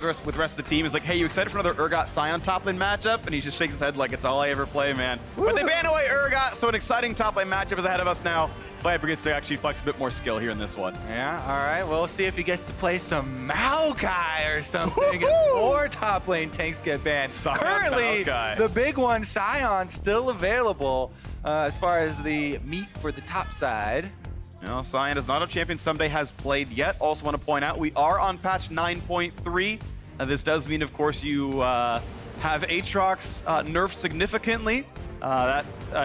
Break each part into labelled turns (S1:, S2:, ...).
S1: with the rest of the team is like, hey, you excited for another Urgot Sion top lane matchup? And he just shakes his head like, it's all I ever play, man. Woo! But they ban away Urgot, so an exciting top lane matchup is ahead of us now. Viper gets to actually flex a bit more skill here in this one.
S2: Yeah, all right. We'll see if he gets to play some Maokai or something. More top lane tanks get banned. Currently, the big one, Sion, still available as far as the meat for the top side.
S1: No, Sion is not a champion Ssumday has played yet. Also want to point out, we are on patch 9.3. This does mean, of course, you have Aatrox nerfed significantly.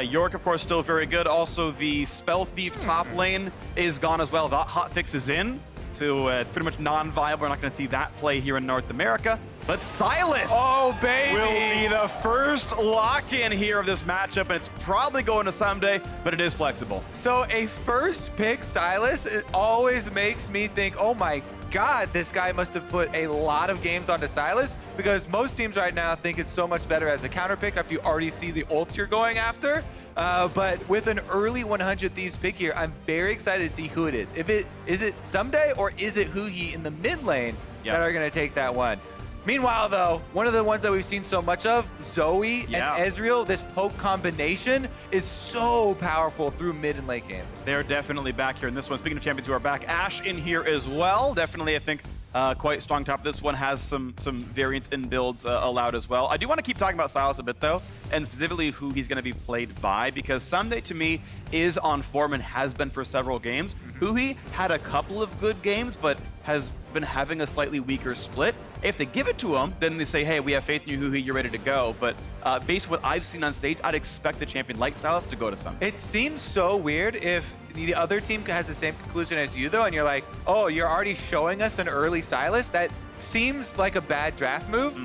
S1: York, of course, still very good. Also, the Spell Thief top lane is gone as well. That hotfix is in, so it's pretty much non-viable. We're not going to see that play here in North America. But Sylas will be the first lock-in here of this matchup, and it's probably going to Ssumday, but it is flexible.
S2: So a first pick Sylas, it always makes me think, oh my God, this guy must have put a lot of games onto Sylas, because most teams right now think it's so much better as a counter pick after you already see the ult you're going after. But with an early 100 Thieves pick here, I'm very excited to see who it is. Is it Ssumday or is it Huhi in the mid lane that are going to take that one? Meanwhile, though, one of the ones that we've seen so much of, Zoe and Ezreal, this poke combination is so powerful through mid and late game.
S1: They're definitely back here in this one. Speaking of champions who are back, Ashe in here as well. Definitely, I think, quite strong top. This one has some variants in builds allowed as well. I do want to keep talking about Sylas a bit, though, and specifically who he's going to be played by, because Ssumday, to me, is on form and has been for several games. Huhi had a couple of good games, but has been having a slightly weaker split. If they give it to him, then they say, hey, we have faith in you, Huhi, you're ready to go. But based on what I've seen on stage, I'd expect the champion like Sylas to go to Ssumday.
S2: It seems so weird if the other team has the same conclusion as you, though, and you're like, oh, you're already showing us an early Sylas. That seems like a bad draft move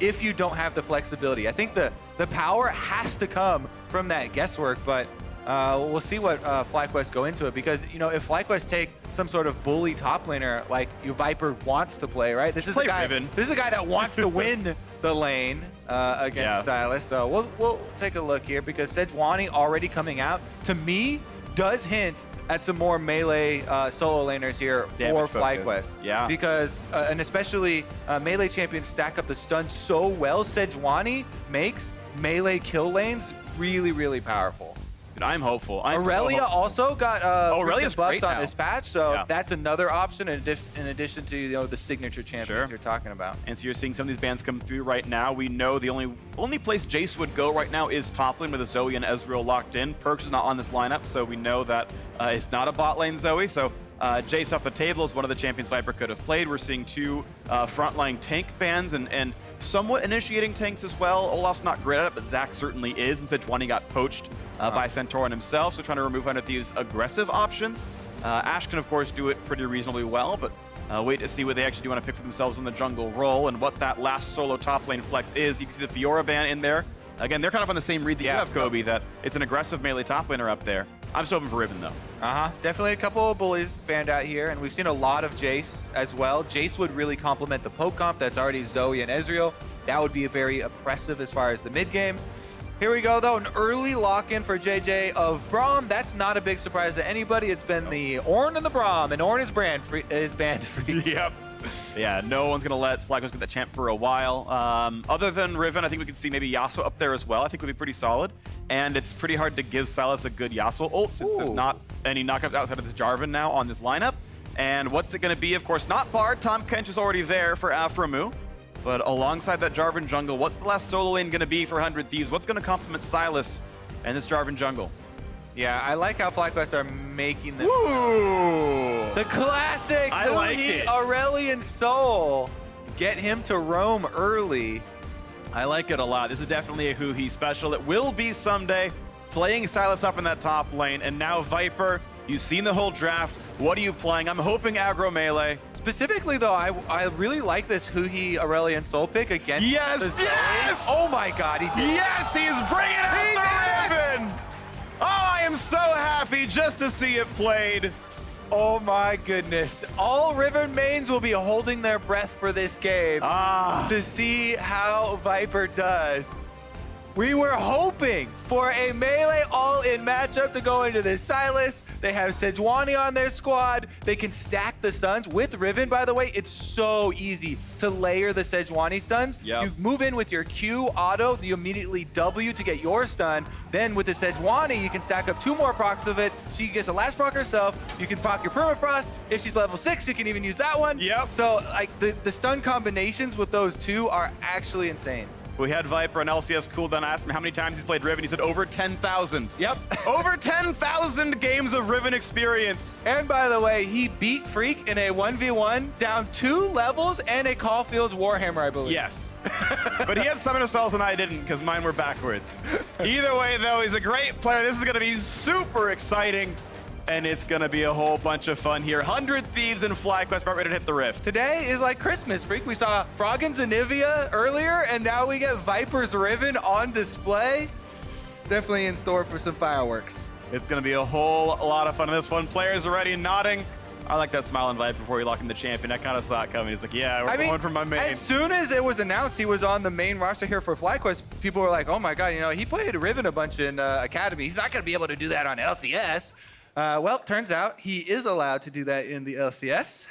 S2: if you don't have the flexibility. I think the power has to come from that guesswork, but we'll see what FlyQuest go into it, because, you know, if FlyQuest take some sort of bully top laner like you Viper wants to play, right? This is a guy that wants to win the lane against Sylas. So we'll take a look here, because Sejuani already coming out, to me, does hint at some more melee solo laners here for FlyQuest.
S1: Yeah.
S2: Because, and especially melee champions stack up the stun so well, Sejuani makes melee kill lanes really, really powerful.
S1: I'm hopeful.
S2: Aurelia also got
S1: Aurelia's
S2: buffs on
S1: now.
S2: this patch, so that's another option in addition to the signature champions you're talking about.
S1: And so you're seeing some of these bans come through right now. We know the only place Jace would go right now is top lane with a Zoe and Ezreal locked in. Perks is not on this lineup, so we know that it's not a bot lane Zoe. So Jace off the table is one of the champions Viper could have played. We're seeing two frontline tank bans and somewhat initiating tanks as well. Olaf's not great at it, but Zach certainly is. And Sejuani got poached by Santorin himself, so trying to remove 100 Thieves' aggressive options. Ashe can, of course, do it pretty reasonably well, but wait to see what they actually do want to pick for themselves in the jungle role and what that last solo top lane flex is. You can see the Fiora ban in there. Again, they're kind of on the same read that you have, Kobe, that it's an aggressive melee top laner up there. I'm still hoping for Riven, though.
S2: Definitely a couple of bullies banned out here, and we've seen a lot of Jace as well. Jace would really complement the poke comp that's already Zoe and Ezreal. That would be very oppressive as far as the mid game. Here we go, though, an early lock-in for JayJ of Braum. That's not a big surprise to anybody. It's been the Ornn and the Braum, and Ornn is banned free.
S1: Yep. Yeah, no one's going to let FlyQuest get that champ for a while. Other than Riven, I think we could see maybe Yasuo up there as well. I think would be pretty solid. And it's pretty hard to give Sylas a good Yasuo ult since there's not any knockouts outside of this Jarvan now on this lineup. And what's it going to be? Of course, not Bard. Tahm Kench is already there for Aphromoo. But alongside that Jarvan jungle, what's the last solo lane going to be for 100 Thieves? What's going to complement Sylas and this Jarvan jungle?
S2: Yeah, I like how FlyQuest are making them.
S1: Ooh.
S2: The classic Aurelion Sol. Get him to roam early.
S1: I like it a lot. This is definitely a Huhi special. It will be Ssumday playing Sylas up in that top lane. And now Viper, you've seen the whole draft. What are you playing? I'm hoping aggro melee.
S2: Specifically, though, I really like this Huhi Aurelion Sol pick against
S1: Yes!
S2: Oh my God, he did.
S1: Yes, he's bringing out the Riven! Oh, I am so happy just to see it played.
S2: Oh my goodness. All Riven mains will be holding their breath for this game to see how Viper does. We were hoping for a melee all-in matchup to go into this Sylas. They have Sejuani on their squad. They can stack the stuns. With Riven, by the way, it's so easy to layer the Sejuani stuns.
S1: Yep.
S2: You move in with your Q auto, you immediately W to get your stun. Then with the Sejuani, you can stack up 2 more procs of it. She gets the last proc herself. You can proc your Permafrost. If she's level 6, you can even use that one.
S1: Yep.
S2: So like the stun combinations with those two are actually insane.
S1: We had Viper on LCS cooldown. I asked him how many times he's played Riven. He said over 10,000.
S2: Yep.
S1: Over 10,000 games of Riven experience.
S2: And by the way, he beat Phreak in a 1v1 down 2 levels and a Caulfield's Warhammer, I believe.
S1: Yes. But he had summoner spells and I didn't because mine were backwards. Either way, though, he's a great player. This is going to be super exciting. And it's going to be a whole bunch of fun here. 100 Thieves and FlyQuest about ready to hit the rift.
S2: Today is like Christmas, Phreak. We saw Froggen's Anivia earlier, and now we get Viper's Riven on display. Definitely in store for some fireworks.
S1: It's going to be a whole lot of fun in this one. Players already nodding. I like that smile on Viper before he locked in the champion. I kind of saw it coming. He's like, yeah, we're going for my main.
S2: As soon as it was announced he was on the main roster here for FlyQuest, people were like, oh my God, you know, he played Riven a bunch in Academy. He's not going to be able to do that on LCS. Well, turns out he is allowed to do that in the LCS.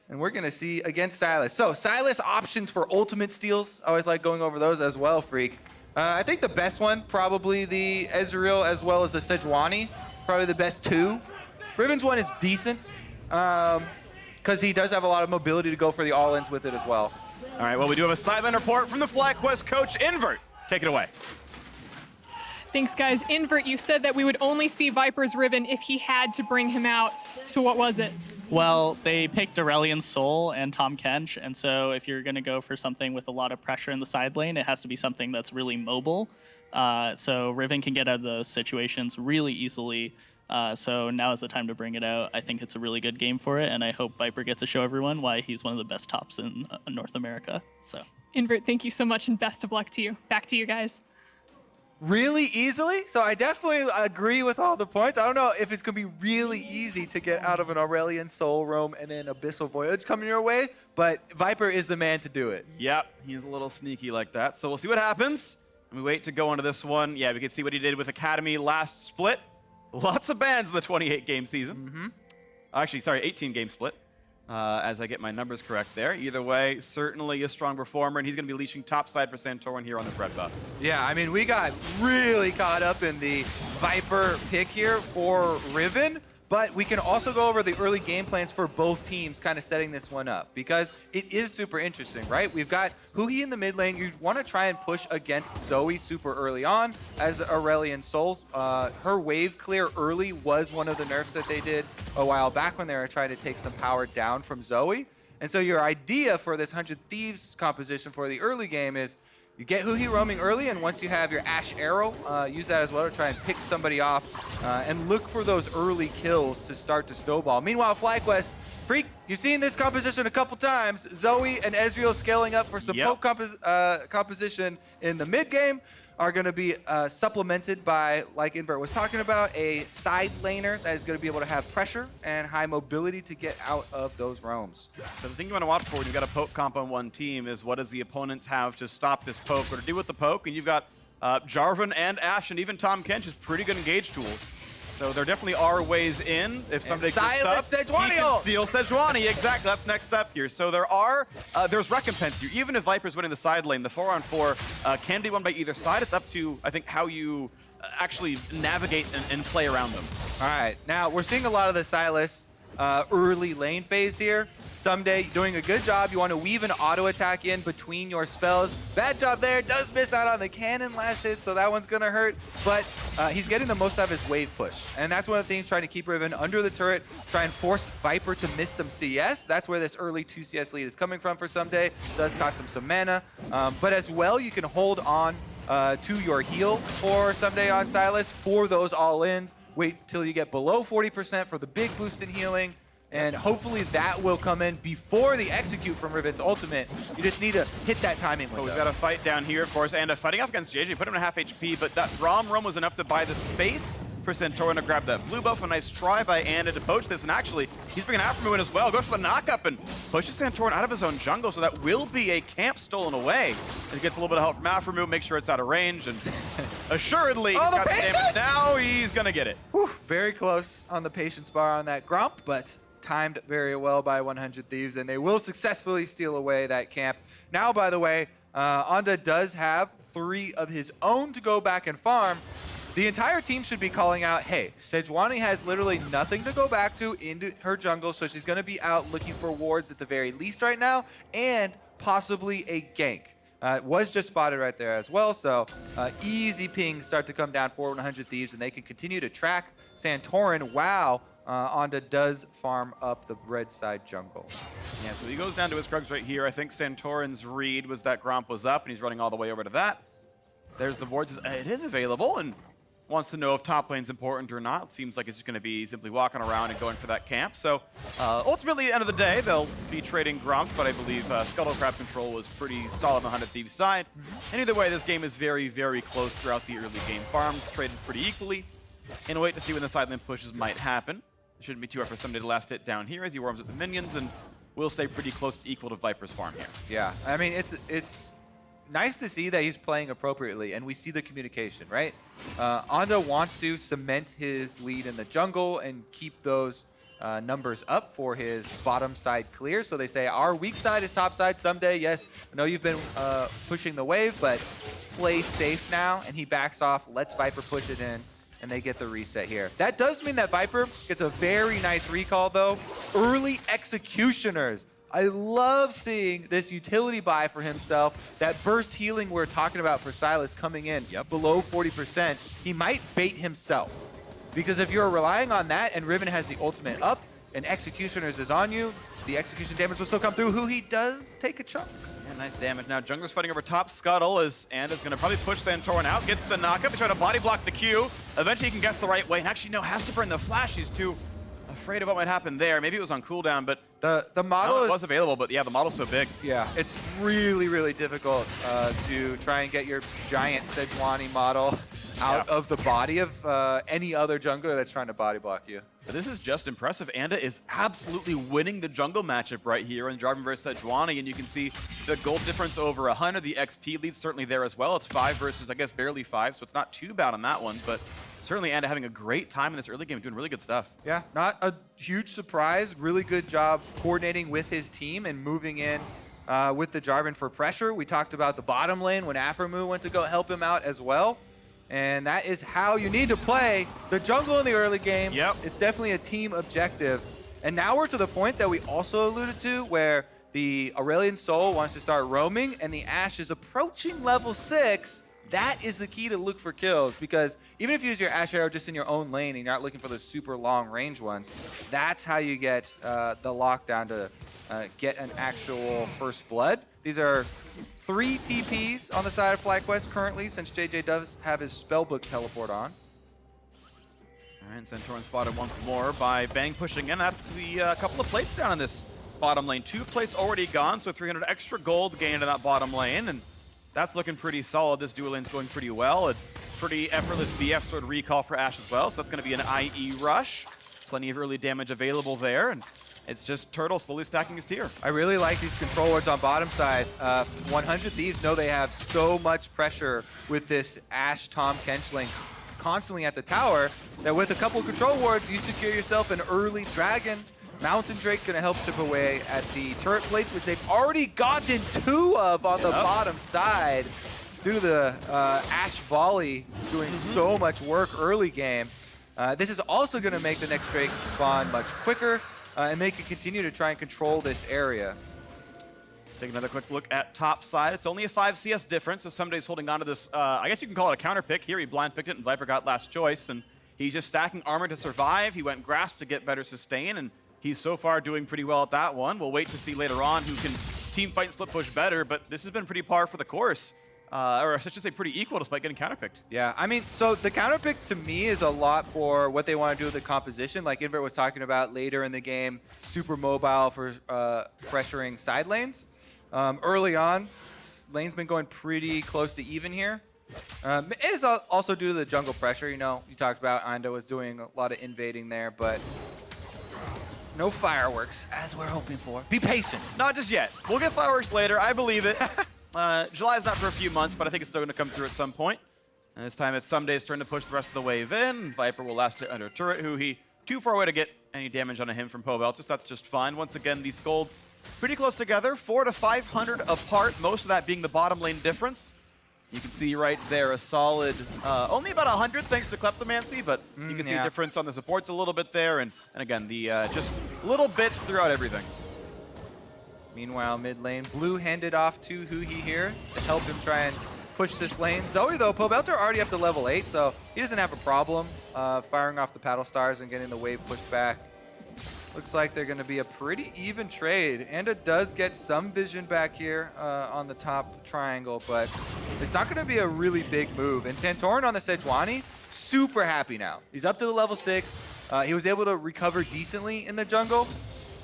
S2: And we're going to see against Sylas. So Sylas options for ultimate steals. I always like going over those as well, Phreak. I think the best one, probably the Ezreal as well as the Sejuani. Probably the best 2. Riven's one is decent because he does have a lot of mobility to go for the all-ins with it as well.
S1: All right, well, we do have a sideline report from the FlyQuest coach, Invert. Take it away.
S3: Thanks, guys. Invert, you said that we would only see Viper's Riven if he had to bring him out. So what was it?
S4: Well, they picked Aurelion Sol and Tahm Kench, and so if you're going to go for something with a lot of pressure in the side lane, it has to be something that's really mobile. So Riven can get out of those situations really easily. So now is the time to bring it out. I think it's a really good game for it, and I hope Viper gets to show everyone why he's one of the best tops in North America. So,
S3: Invert, thank you so much, and best of luck to you. Back to you guys.
S2: Really easily? So I definitely agree with all the points. I don't know if it's going to be really easy to get out of an Aurelion Sol roam and an Abyssal Voyage coming your way, but Viper is the man to do it.
S1: Yep, he's a little sneaky like that. So we'll see what happens. And we wait to go into this one. Yeah, we can see what he did with Academy last split. Lots of bans in the 28-game season. Actually, sorry, 18-game split. As I get my numbers correct there. Either way, certainly a strong performer, and he's going to be leashing topside for Santorin here on the Fred buff.
S2: Yeah, I mean, we got really caught up in the Viper pick here for Riven, but we can also go over the early game plans for both teams, kind of setting this one up, because it is super interesting, right? We've got Huhi in the mid lane. You want to try and push against Zoe super early on as Aurelion Sol. Her wave clear early was one of the nerfs that they did a while back when they were trying to take some power down from Zoe. And so your idea for this 100 Thieves composition for the early game is you get Huhi roaming early, and once you have your Ashe Arrow, use that as well to try and pick somebody off and look for those early kills to start to snowball. Meanwhile, FlyQuest, Phreak, you've seen this composition a couple times. Zoe and Ezreal scaling up for some poke composition in the mid game are going to be supplemented by, like Invert was talking about, a side laner that is going to be able to have pressure and high mobility to get out of those roams.
S1: So the thing you want to watch for when you've got a poke comp on one team is what does the opponents have to stop this poke or to deal with the poke, and you've got Jarvan and Ashe and even Tahm Kench is pretty good engage tools. So there definitely are ways in. If somebody gets up,
S2: Sejuani
S1: he can steal Sejuani. Exactly, that's next step here. So there are, there's recompense here. Even if Viper's winning the side lane, the 4-on-4 can be won by either side. It's up to, I think, how you actually navigate and play around them.
S2: All right, now we're seeing a lot of the Sylas early lane phase here. Ssumday doing a good job. You want to weave an auto attack in between your spells. Bad job there. Does miss out on the cannon last hit, so that one's going to hurt. But he's getting the most out of his wave push. And that's one of the things trying to keep Riven under the turret, try and force Viper to miss some CS. That's where this early 2 CS lead is coming from for Ssumday. Does cost him some mana. But as well, you can hold on to your heal for Ssumday on Sylas for those all-ins. Wait till you get below 40% for the big boost in healing. And hopefully that will come in before the execute from Riven's ultimate. You just need to hit that timing window.
S1: We've got a fight down here, of course, and fighting off against JayJ. Put him in half HP, but that Braum roam was enough to buy the space for Santorin to grab that blue buff. A nice try by Anda to poach this, and actually, he's bringing Aphromoo in as well. Goes for the knock-up and pushes Santorin out of his own jungle, so that will be a camp stolen away. And he gets a little bit of help from Aphromoo, make sure it's out of range, and assuredly, he's got the damage. Now he's gonna get it.
S2: Whew, very close on the patience bar on that Gromp, but timed very well by 100 Thieves, and they will successfully steal away that camp. Now, by the way, Anda does have 3 of his own to go back and farm. The entire team should be calling out, hey, Sejuani has literally nothing to go back to into her jungle, so she's going to be out looking for wards at the very least right now, and possibly a gank. Was just spotted right there as well, so easy pings start to come down for 100 Thieves, and they can continue to track Santorin. Wow. Anda does farm up the red side jungle.
S1: Yeah, so he goes down to his Krugs right here. I think Santorin's read was that Gromp was up, and he's running all the way over to that. There's the wards. It is available, and wants to know if top lane's important or not. It seems like it's just going to be simply walking around and going for that camp. So ultimately, at the end of the day, they'll be trading Gromps, but I believe Scuttle Crab control was pretty solid on the 100 Thieves side. And either way, this game is very, very close throughout the early game. Farms traded pretty equally, and wait to see when the side lane pushes might happen. Shouldn't be too hard for Ssumday to last hit down here as he warms up the minions, and will stay pretty close to equal to Viper's farm here.
S2: Yeah, I mean, it's nice to see that he's playing appropriately, and we see the communication, right? Anda wants to cement his lead in the jungle and keep those numbers up for his bottom side clear. So they say, our weak side is top side. Ssumday, yes, I know you've been pushing the wave, but play safe now. And he backs off, lets Viper push it in, and they get the reset here. That does mean that Viper gets a very nice recall, though. Early Executioners. I love seeing this utility buy for himself. That burst healing we're talking about for Sylas coming in below 40%. He might bait himself. Because if you're relying on that and Riven has the ultimate up and Executioners is on you, the execution damage will still come through. Huhi does take a chunk.
S1: Yeah, nice damage. Now Jungler's fighting over top. Scuttle is going to probably push Santorin out. Gets the knockup. He's trying to body block the Q. Eventually he can guess the right way. And actually, no, has to burn the flash. He's too afraid of what might happen there. Maybe it was on cooldown, but
S2: the model
S1: was available. But yeah, the model's so big.
S2: Yeah, it's really, really difficult to try and get your giant Sejuani model out of the body of any other jungler that's trying to body block you.
S1: But this is just impressive. Anda is absolutely winning the jungle matchup right here in Jarvan versus Sejuani, and you can see the gold difference over 100. The XP lead's certainly there as well. It's 5 versus, I guess, barely 5, so it's not too bad on that one, but certainly Anda having a great time in this early game, doing really good stuff.
S2: Yeah, not a huge surprise. Really good job coordinating with his team and moving in with the Jarvan for pressure. We talked about the bottom lane when Aphromoo went to go help him out as well. And that is how you need to play the jungle in the early game.
S1: Yep.
S2: It's definitely a team objective. And now we're to the point that we also alluded to where the Aurelion Sol wants to start roaming and the Ashe is approaching level 6. That is the key to look for kills, because even if you use your Ashe arrow just in your own lane and you're not looking for those super long range ones, that's how you get the lockdown to get an actual first blood. These are 3 TPs on the side of FlyQuest currently, since JayJ does have his Spellbook teleport on.
S1: All right, Santorin spotted once more by Bang pushing in. That's the couple of plates down in this bottom lane. 2 plates already gone, so 300 extra gold gained in that bottom lane, and that's looking pretty solid. This dual lane's going pretty well. A pretty effortless BF sword recall for Ashe as well, so that's going to be an IE rush. Plenty of early damage available there, and it's just Turtle slowly stacking his tier.
S2: I really like these control wards on bottom side. 100 Thieves know they have so much pressure with this Ashe Tahm Kench lane constantly at the tower that with a couple of control wards, you secure yourself an early dragon. Mountain Drake going to help chip away at the turret plates, which they've already gotten 2 of on the bottom side due to the Ashe volley doing so much work early game. This is also going to make the next Drake spawn much quicker. And they can continue to try and control this area.
S1: Take another quick look at top side. It's only a 5 CS difference, so Ssumday's holding on to this. I guess you can call it a counter pick. Here he blind picked it, and Viper got last choice. And he's just stacking armor to survive. He went Grasp to get better sustain, and he's so far doing pretty well at that one. We'll wait to see later on who can team fight and split push better, but this has been pretty par for the course. Or I should say pretty equal despite getting counterpicked.
S2: Yeah, I mean, so the counterpick to me is a lot for what they want to do with the composition. Like Invert was talking about later in the game, super mobile for pressuring side lanes. Early on, lane's been going pretty close to even here. It is also due to the jungle pressure. You know, you talked about Ando was doing a lot of invading there, but no fireworks as we're hoping for. Be patient.
S1: Not just yet. We'll get fireworks later. I believe it. July is not for a few months, but I think it's still going to come through at some point. And this time it's Ssumday's turn to push the rest of the wave in. Viper will last it under turret. Huhi too far away to get any damage on him from Pobelter, so that's just fine. Once again, these gold pretty close together, 400 to 500 apart, most of that being the bottom lane difference. You can see right there a solid, only about 100 thanks to Kleptomancy, but you can see the difference on the supports a little bit there, and again, the just little bits throughout everything.
S2: Meanwhile, mid lane, blue handed off to Huhi here to help him try and push this lane. Zoe, though, Pobelter already up to level 8, so he doesn't have a problem firing off the paddle stars and getting the wave pushed back. Looks like they're going to be a pretty even trade. Anda does get some vision back here on the top triangle, but it's not going to be a really big move. And Santorin on the Sejuani, super happy now. He's up to the level 6. He was able to recover decently in the jungle.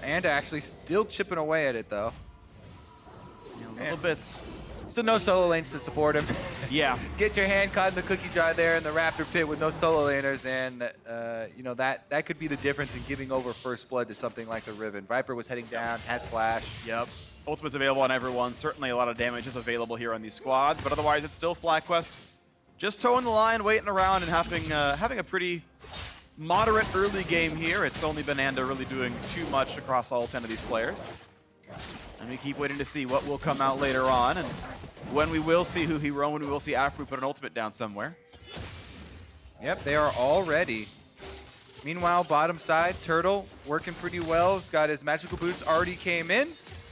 S2: Anda actually still chipping away at it, though.
S1: Yeah, little bits.
S2: So no solo lanes to support him.
S1: Yeah.
S2: Get your hand caught in the cookie jar there in the Raptor pit with no solo laners, and you know that could be the difference in giving over first blood to something like the Riven. Viper was heading down, has flash.
S1: Yep. Ultimate's available on everyone. Certainly a lot of damage is available here on these squads, but otherwise it's still FlyQuest just towing the line, waiting around, and having a pretty moderate early game here. It's only been Anda really doing too much across all 10 of these players. And we keep waiting to see what will come out later on, and when we will see Huhi roam, when we will see Aphromoo put an ultimate down somewhere.
S2: Yep, they are all ready. Meanwhile, bottom side, Turtle working pretty well. He's got his magical boots already came in,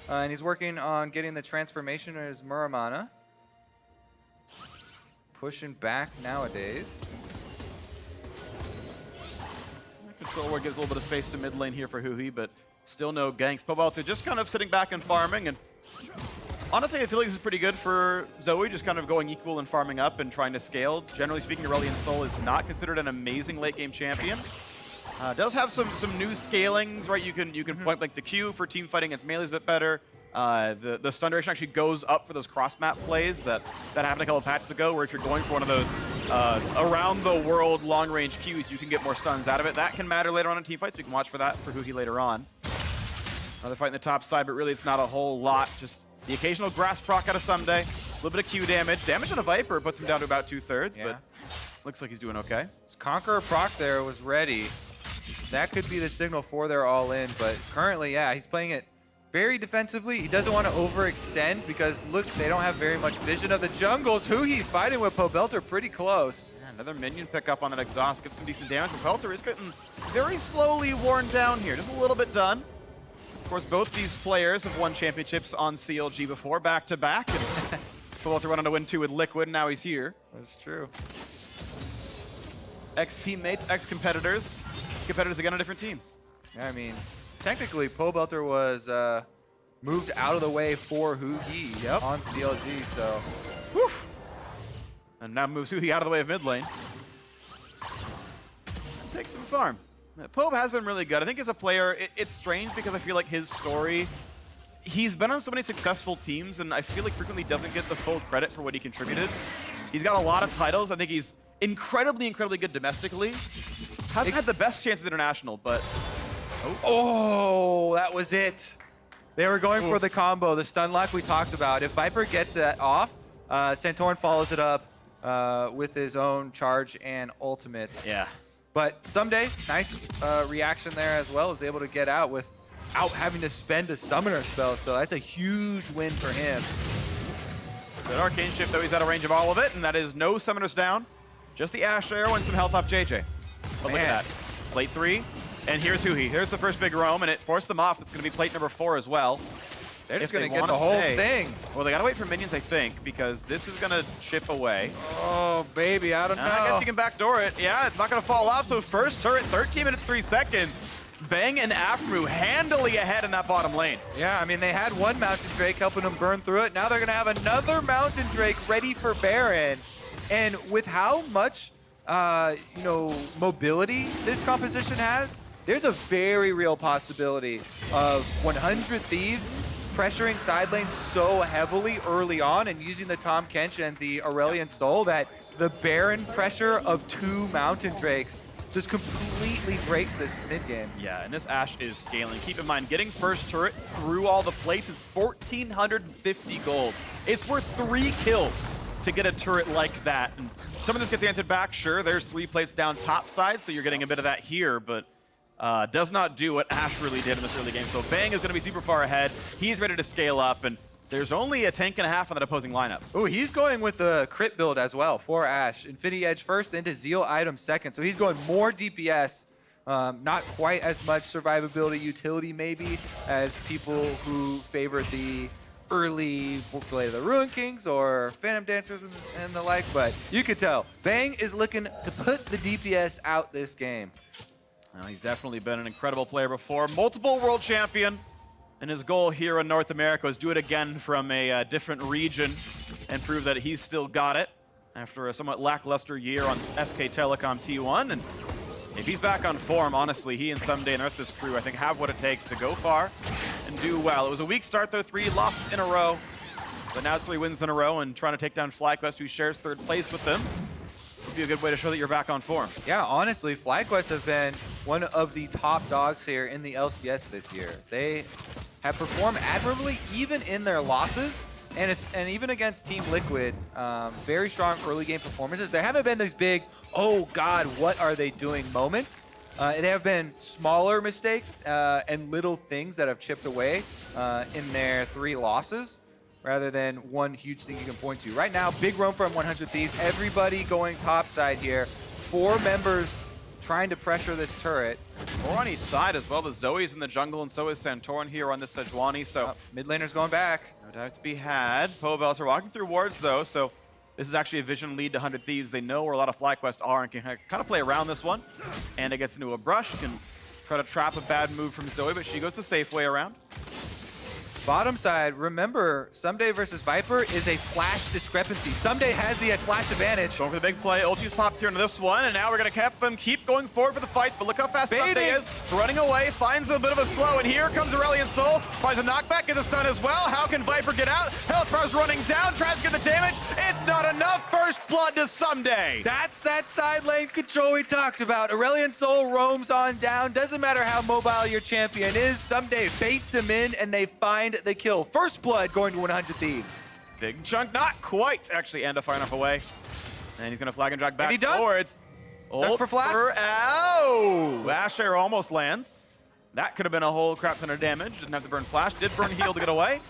S2: and he's working on getting the transformation of his Muramana. Pushing back nowadays.
S1: Control Ward gives a little bit of space to mid lane here for Huhi, but still no ganks. Pobelter just kind of sitting back and farming, and honestly, I feel like this is pretty good for Zoe, just kind of going equal and farming up and trying to scale. Generally speaking, Aurelion Sol is not considered an amazing late game champion. Does have some new scalings, right? You can point like the Q for team fighting against melee's a bit better. The stun duration actually goes up for those cross map plays that happened a couple of patches ago, where if you're going for one of those around the world long range Qs, you can get more stuns out of it. That can matter later on in team fights. So you can watch for that for Huhi later on. Another fight in the top side, but really it's not a whole lot. Just the occasional grass proc out of Ssumday, a little bit of Q damage. Damage on a Viper puts him down to about 2/3, but looks like he's doing okay.
S2: His Conqueror proc there was ready. That could be the signal for their all in, but currently, yeah, he's playing it very defensively. He doesn't want to overextend because, look, they don't have very much vision of the jungles. Huhi fighting with Pobelter pretty close.
S1: Yeah, another minion pick up on that exhaust, gets some decent damage. Pobelter is getting very slowly worn down here, just a little bit done. Of course, both these players have won championships on CLG before, back-to-back. And Pobelter went on to win 2 with Liquid, and now he's here.
S2: That's true.
S1: Ex-teammates, ex-competitors. Competitors again on different teams.
S2: Yeah, I mean, technically, Pobelter was moved out of the way for Huhi on CLG, so.
S1: Whew. And now moves Huhi out of the way of mid lane. Take some farm. Pobe has been really good. I think as a player, it's strange because I feel like his story, he's been on so many successful teams, and I feel like frequently doesn't get the full credit for what he contributed. He's got a lot of titles. I think he's incredibly good domestically. Hasn't had the best chance at international, but
S2: oh, that was it. They were going for the combo, the stun lock we talked about. If Viper gets that off, Santorin follows it up with his own charge and ultimate.
S1: Yeah.
S2: But Ssumday, nice reaction there as well, is able to get out without having to spend a summoner spell. So that's a huge win for him.
S1: Good arcane shift, though. He's out of range of all of it, and that is no summoners down. Just the Ashe arrow and some health off JayJ. But look at that. Plate 3, and here's Huhi. Here's the first big roam, and it forced them off. It's going to be plate number 4 as well.
S2: They're just going to get the whole thing.
S1: Well, they got to wait for minions, I think, because this is going to chip away.
S2: Oh, baby, I don't know.
S1: I guess you can backdoor it. Yeah, it's not going to fall off. So first turret, 13 minutes, 3 seconds. Bang and Aphromoo handily ahead in that bottom lane.
S2: Yeah, I mean, they had one Mountain Drake helping them burn through it. Now they're going to have another Mountain Drake ready for Baron. And with how much, mobility this composition has, there's a very real possibility of 100 Thieves pressuring side lane so heavily early on and using the Tahm Kench and the Aurelion Sol that the Baron pressure of 2 Mountain Drakes just completely breaks this mid game.
S1: Yeah, and this Ashe is scaling. Keep in mind, getting first turret through all the plates is 1,450 gold. It's worth 3 kills to get a turret like that. And some of this gets answered back, sure, there's 3 plates down top side, so you're getting a bit of that here, but does not do what Ashe really did in this early game. So Bang is going to be super far ahead. He's ready to scale up, and there's only a tank and a half on that opposing lineup.
S2: Oh, he's going with the crit build as well for Ashe. Infinity Edge first, into Zeal item second. So he's going more DPS, not quite as much survivability utility maybe as people who favored the early Blade of the Ruin Kings or Phantom Dancers and the like, but you could tell Bang is looking to put the DPS out this game.
S1: Well, he's definitely been an incredible player before. Multiple world champion. And his goal here in North America was do it again from a different region and prove that he's still got it after a somewhat lackluster year on SK Telecom T1. And if he's back on form, honestly, he and Ssumday and the rest of this crew, I think, have what it takes to go far and do well. It was a weak start, though, 3 losses in a row. But now it's 3 wins in a row and trying to take down FlyQuest, who shares 3rd place with them. Would be a good way to show that you're back on form.
S2: Yeah, honestly, FlyQuest have been one of the top dogs here in the LCS this year. They have performed admirably even in their losses, and even against Team Liquid, very strong early game performances. There haven't been these big, oh god, what are they doing moments. They have been smaller mistakes and little things that have chipped away in their 3 losses, rather than one huge thing you can point to. Right now, big roam from 100 Thieves. Everybody going top side here. 4 members trying to pressure this turret.
S1: 4 on each side as well. The Zoe's in the jungle, and so is Santorin here on the Sejuani. So
S2: mid laner's going back.
S1: No doubt to be had. Pobelter walking through wards, though, so this is actually a vision lead to 100 Thieves. They know where a lot of FlyQuest are and can kind of play around this one. And it gets into a brush, can try to trap a bad move from Zoe, but she goes the safe way around.
S2: Bottom side, remember, Ssumday versus Viper is a flash discrepancy. Ssumday has the flash advantage.
S1: Going for the big play. Ulti's popped here into this one, and now we're going to have them keep going forward for the fights, but look how fast Ssumday is. Running away, finds a bit of a slow, and here comes Aurelion Sol. Finds a knockback, gets a stun as well. How can Viper get out? Health bar's running down, tries to get the damage. It's not enough. First blood to Ssumday.
S2: That's that side lane control we talked about. Aurelion Sol roams on down. Doesn't matter how mobile your champion is. Ssumday baits him in, and they find the kill. First blood going to 100 Thieves.
S1: Big chunk, not quite actually, Anda far enough away. And he's gonna flag and drag back towards.
S2: Ult for flash.
S1: Ow! Ashe almost lands. That could have been a whole crap ton of damage. Didn't have to burn flash, did burn heal to get away.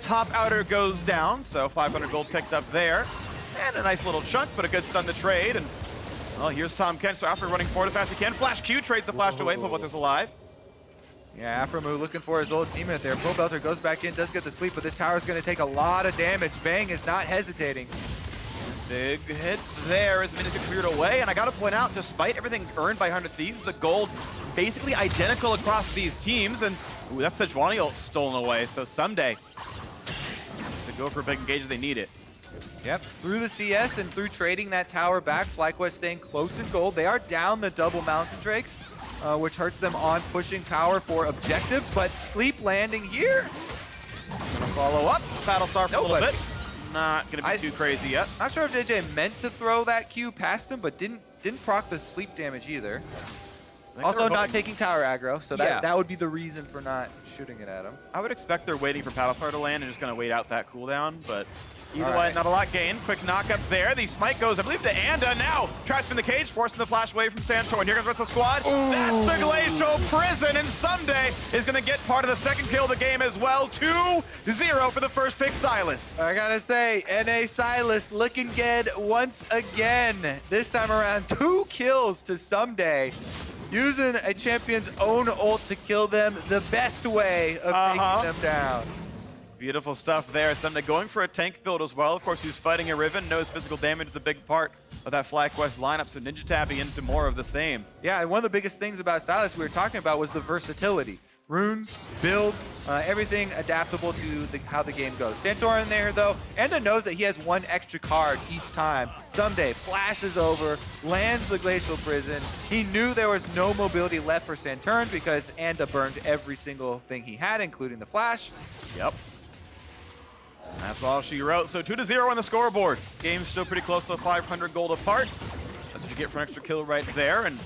S1: Top outer goes down, so 500 gold picked up there. And a nice little chunk, but a good stun to trade. And well, here's Tahm Kench, so after running forward as fast as he can, Flash Q trades the flash away, Pobelter's alive.
S2: Yeah, Aphromoo looking for his old teammate there. Pobelter goes back in, does get the sleep, but this tower is going to take a lot of damage. Bang is not hesitating.
S1: Big hit there as the minutes get cleared away, and I gotta point out, despite everything earned by 100 Thieves, the gold basically identical across these teams, and ooh, that's Sejuani ult stolen away, so Ssumday to go for a big engage if they need it.
S2: Yep, through the CS and through trading that tower back, FlyQuest staying close in gold. They are down the double Mountain Drakes, which hurts them on pushing power for objectives, but sleep landing here.
S1: Gonna follow up, Battlestar for a little bit. Not gonna be too crazy yet.
S2: Not sure if JayJ meant to throw that Q past him, but didn't proc the sleep damage either. Also not taking tower aggro, so that would be the reason for not shooting it at him.
S1: I would expect they're waiting for Battlestar to land and just gonna wait out that cooldown, but either way, not a lot gained. Quick knock up there. The smite goes, I believe, to Anda. Now, traps in the cage, forcing the flash away from Santorin. Here comes the rest of the squad. Ooh. That's the Glacial Prison, and Ssumday is going to get part of the second kill of the game as well. 2-0 for the first pick, Sylas.
S2: I gotta say, NA Sylas looking good once again. This time around, 2 kills to Ssumday. Using a champion's own ult to kill them the best way of taking them down.
S1: Beautiful stuff there. Ssumday going for a tank build as well. Of course, who's fighting a Riven, knows physical damage is a big part of that FlyQuest lineup, so Ninja tapping into more of the same.
S2: Yeah, and one of the biggest things about Sylas we were talking about was the versatility. runes, build, everything adaptable to how the game goes. Santorin there, though, Enda knows that he has one extra card each time. Ssumday flashes over, lands the Glacial Prison. He knew there was no mobility left for Santorin because Enda burned every single thing he had, including the flash.
S1: Yep. That's all she wrote. So 2-0 on the scoreboard. Game's still pretty close to 500 gold apart. That's what you get for an extra kill right there. And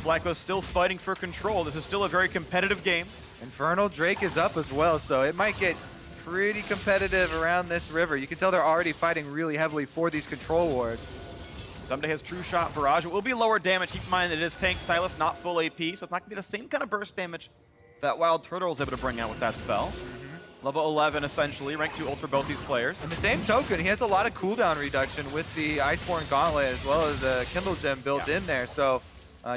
S1: FlyQuest still fighting for control. This is still a very competitive game.
S2: Infernal Drake is up as well, so it might get pretty competitive around this river. You can tell they're already fighting really heavily for these control wards.
S1: Ssumday has True Shot Barrage. It will be lower damage. Keep in mind that it is tank Sylas, not full AP, so it's not going to be the same kind of burst damage that WildTurtle is able to bring out with that spell. Level 11, essentially, rank 2 Ultra both these players.
S2: In the same token, he has a lot of cooldown reduction with the Iceborne Gauntlet as well as the Kindle Gem built in there. So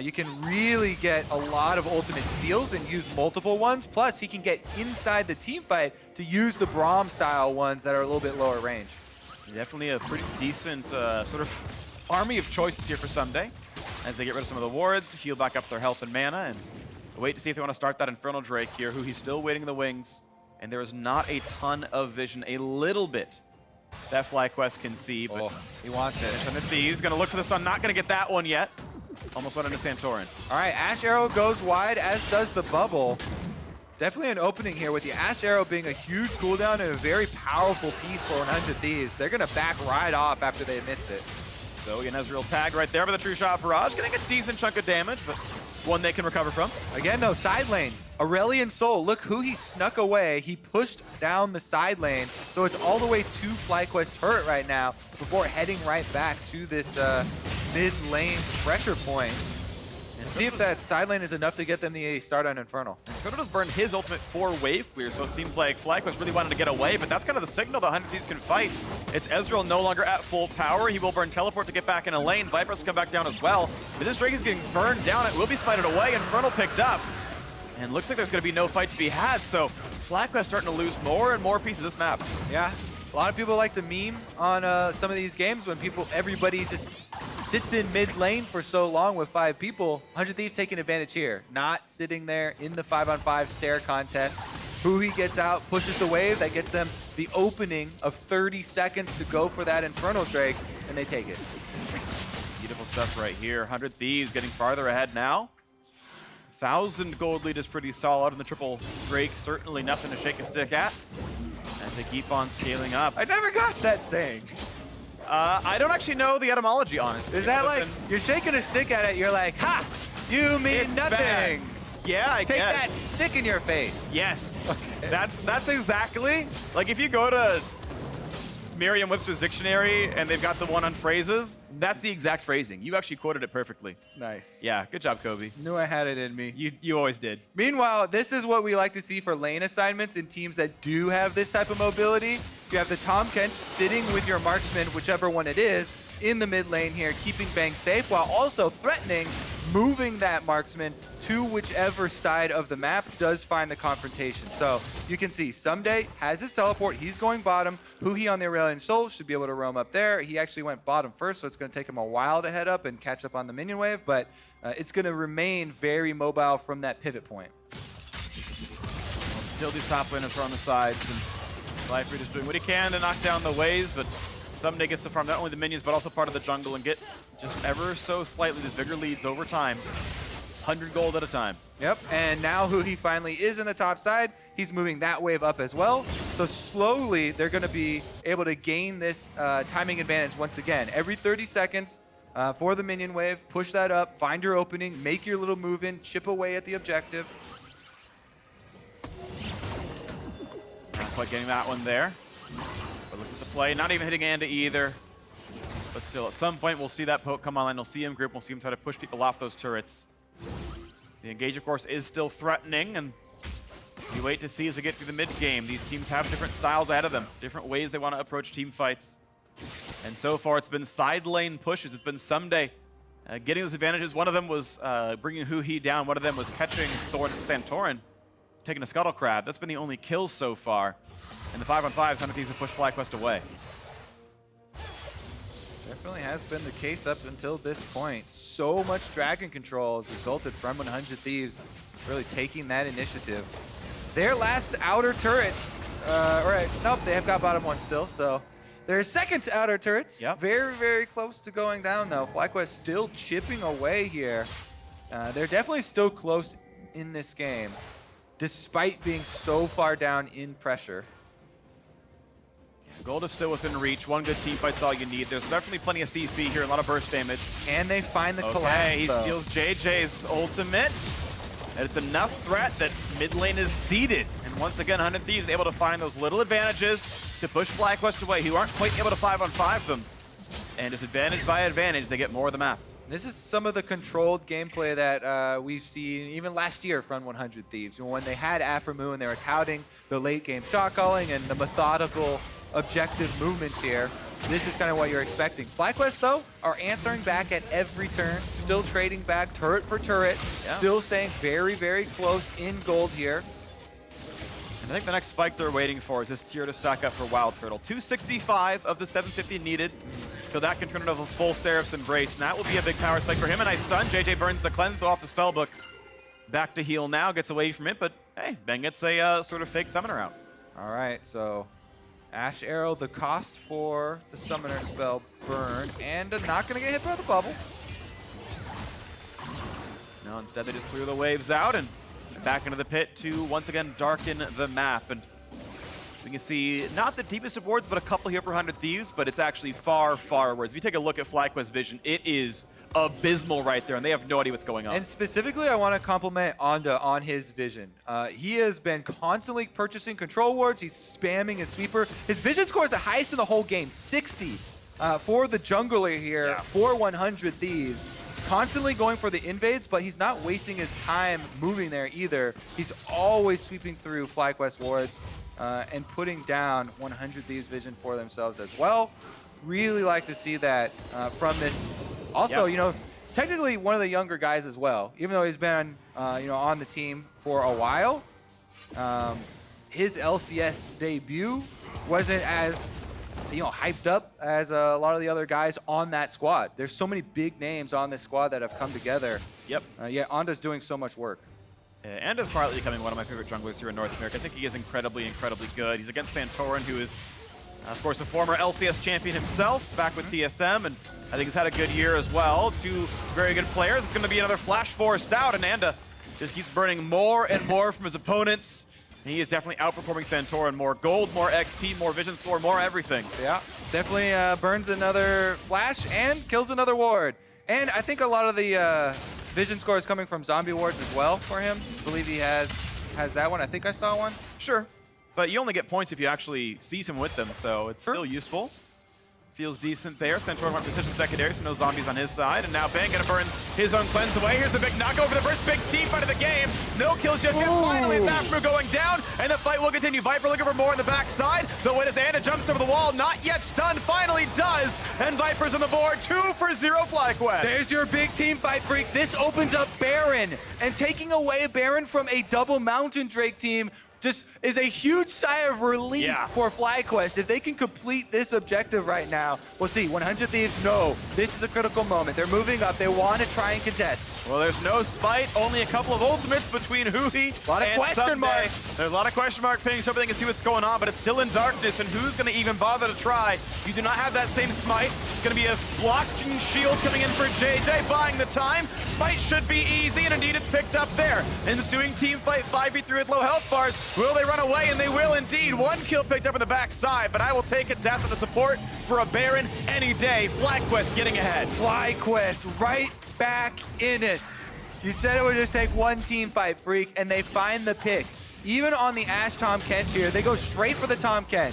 S2: you can really get a lot of ultimate steals and use multiple ones. Plus, he can get inside the team fight to use the Braum style ones that are a little bit lower range.
S1: Definitely a pretty decent sort of army of choices here for Ssumday as they get rid of some of the wards, heal back up their health and mana, and wait to see if they want to start that Infernal Drake here, who he's still waiting in the wings. And there is not a ton of vision, a little bit that FlyQuest can see, but
S2: he wants it.
S1: And the Thieves gonna look for the sun, not gonna get that one yet. Almost went into Santorin.
S2: All right, Ashe Arrow goes wide, as does the bubble. Definitely an opening here with the Ashe Arrow being a huge cooldown and a very powerful piece for 100 Thieves. They're gonna back right off after they missed it.
S1: So an Ezreal tag right there with a True Shot Barrage, getting a decent chunk of damage, but one they can recover from.
S2: Again, though, side lane. Aurelion Sol, look who he snuck away. He pushed down the side lane, so it's all the way to FlyQuest turret right now before heading right back to this mid lane pressure point. And see if that side lane is enough to get them the start on Infernal.
S1: Kodo just burned his ultimate 4 wave clear, so it seems like FlyQuest really wanted to get away, but that's kind of the signal that 100 Thieves can fight. It's Ezreal no longer at full power. He will burn teleport to get back in a lane. Viper's come back down as well. But this Drake is getting burned down. It will be smited away. Infernal picked up. And looks like there's going to be no fight to be had, so FlyQuest starting to lose more and more pieces of this map.
S2: Yeah, a lot of people like to meme on some of these games when everybody just sits in mid lane for so long with 5 people. 100 Thieves taking advantage here, not sitting there in the 5-on-5 stare contest. Huhi gets out, pushes the wave, that gets them the opening of 30 seconds to go for that Infernal Drake, and they take it.
S1: Beautiful stuff right here. 100 Thieves getting farther ahead now. 1,000 gold lead is pretty solid, and the triple Drake certainly nothing to shake a stick at as they keep on scaling up.
S2: I never got that saying.
S1: I don't actually know the etymology, honestly.
S2: Is that like, you're shaking a stick at it, you're like, ha, you mean
S1: It's
S2: nothing.
S1: bad. Yeah, I
S2: Take
S1: guess.
S2: that stick in your face.
S1: Yes.
S2: Okay.
S1: That's exactly, like if you go to Merriam-Webster's dictionary and they've got the one on phrases, that's the exact phrasing. You actually quoted it perfectly.
S2: Nice.
S1: Yeah, good job, Kobe.
S2: Knew I had it in me.
S1: You always did.
S2: Meanwhile, this is what we like to see for lane assignments in teams that do have this type of mobility. You have the Tahm Kench sitting with your marksman, whichever one it is, in the mid lane here, keeping Bang safe while also threatening moving that marksman to whichever side of the map does find the confrontation. So you can see Ssumday has his teleport. He's going bottom. Huhi on the Aurelion Sol should be able to roam up there. He actually went bottom first, so it's going to take him a while to head up and catch up on the minion wave, but it's going to remain very mobile from that pivot point.
S1: Well, still these top laners are on the sides, and FlyQuest is doing what he can to knock down the waves, but Ssumday gets to farm not only the minions, but also part of the jungle and get just ever so slightly the bigger leads over time. 100 gold at a time.
S2: Yep, and now Huhi finally is in the top side. He's moving that wave up as well. So slowly, they're going to be able to gain this timing advantage once again. Every 30 seconds for the minion wave, push that up, find your opening, make your little move in, chip away at the objective.
S1: Not quite getting that one there. But look at the play, not even hitting Anda either. But still, at some point, we'll see that poke come online. We'll see him group. We'll see him try to push people off those turrets. The engage, of course, is still threatening, and we wait to see as we get through the mid-game. These teams have different styles ahead of them, different ways they want to approach team fights. And so far, it's been side lane pushes. It's been Ssumday getting those advantages. One of them was bringing Huhi down. One of them was catching Santorin, taking a Scuttle Crab. That's been the only kills so far. And the 5-on-5s, 100 Thieves have pushed FlyQuest away.
S2: Definitely has been the case up until this point. So much dragon control has resulted from 100 Thieves really taking that initiative. Their last outer turrets, nope, they have got bottom one still, so their second to outer turrets, very, very close to going down though. FlyQuest still chipping away here. They're definitely still close in this game, despite being so far down in pressure.
S1: Gold is still within reach. One good team fight's all you need. There's definitely plenty of CC here, a lot of burst damage.
S2: Can they find the collapse?
S1: Okay, he steals JJ's ultimate. And it's enough threat that mid lane is seeded. And once again, 100 Thieves able to find those little advantages to push FlyQuest away, who aren't quite able to 5-on-5 them. And just advantage by advantage, they get more of the map.
S2: This is some of the controlled gameplay that we've seen even last year from 100 Thieves. When they had Aphromoo and they were touting the late game shot calling and the methodical objective movements here, this is kind of what you're expecting. FlyQuest, though, are answering back at every turn, still trading back turret for turret, still staying very, very close in gold here.
S1: And I think the next spike they're waiting for is this tier to stack up for WildTurtle. 265 of the 750 needed. So that can turn into a full Seraph's Embrace, and that will be a big power spike for him. A nice stun. JayJ burns the cleanse off the spellbook. Back to heal now, gets away from it, but hey, Ben gets a sort of fake summoner out.
S2: All right, so Ashe Arrow, the cost for the summoner spell burn, and not going to get hit by the bubble.
S1: No, instead they just clear the waves out and back into the pit to once again darken the map. And we can see not the deepest of wards, but a couple here for 100 Thieves, but it's actually far, far worse. If you take a look at FlyQuest vision, it is abysmal right there, and they have no idea what's going on.
S2: And specifically, I want to compliment Onda on his vision. He has been constantly purchasing control wards. He's spamming his sweeper. His vision score is the highest in the whole game, 60 for the jungler here for 100 Thieves. Constantly going for the invades, but he's not wasting his time moving there either. He's always sweeping through FlyQuest wards and putting down 100 Thieves vision for themselves as well. Really like to see that from this. Also, you know, technically one of the younger guys as well. Even though he's been, you know, on the team for a while, his LCS debut wasn't as, you know, hyped up as a lot of the other guys on that squad. There's so many big names on this squad that have come together.
S1: Yep.
S2: Yeah, Onda's doing so much work.
S1: And is quietly becoming one of my favorite junglers here in North America. I think he is incredibly, incredibly good. He's against Santorin, who is, of course, a former LCS champion himself, back with TSM, and I think he's had a good year as well. Two very good players. It's going to be another flash forced out, and Anda just keeps burning more and more from his opponents. And he is definitely outperforming Santorin. More gold, more XP, more vision score, more everything.
S2: Yeah, definitely burns another flash and kills another ward. And I think a lot of the vision score is coming from zombie wards as well for him. I believe he has that one. I think I saw one.
S1: Sure. But you only get points if you actually seize him with them, so it's still useful. Feels decent there. Santorin went precision secondary, so no zombies on his side. And now Ben gonna burn his own cleanse away. Here's the big knock over the first big team fight of the game. No kills just yet. Finally, Aphromoo going down, and the fight will continue. Viper looking for more on the backside. The win as Anda jumps over the wall, not yet stunned. Finally does, and Viper's on the board. 2-0 FlyQuest.
S2: There's your big team fight, Phreak. This opens up Baron, and taking away Baron from a double Mountain Drake team just is a huge sigh of relief for FlyQuest. If they can complete this objective right now, we'll see. 100 Thieves, no, this is a critical moment. They're moving up. They want to try and contest.
S1: Well, there's no spite, only a couple of ultimates between Huhi and
S2: question marks.
S1: There's a lot of question mark pings, hoping they can see what's going on, but it's still in darkness, and who's going to even bother to try? You do not have that same smite. It's going to be a blocking shield coming in for JayJ, buying the time. Smite should be easy, and indeed it's picked up there. Ensuing team fight, 5v3 with low health bars. Will they run away? And they will indeed. One kill picked up on the backside, but I will take it down for the support for a Baron any day. FlyQuest getting ahead.
S2: FlyQuest right back in it. You said it would just take one team fight, Phreak, and they find the pick. Even on the Ashe Tahm Kench here, they go straight for the Tahm Kench.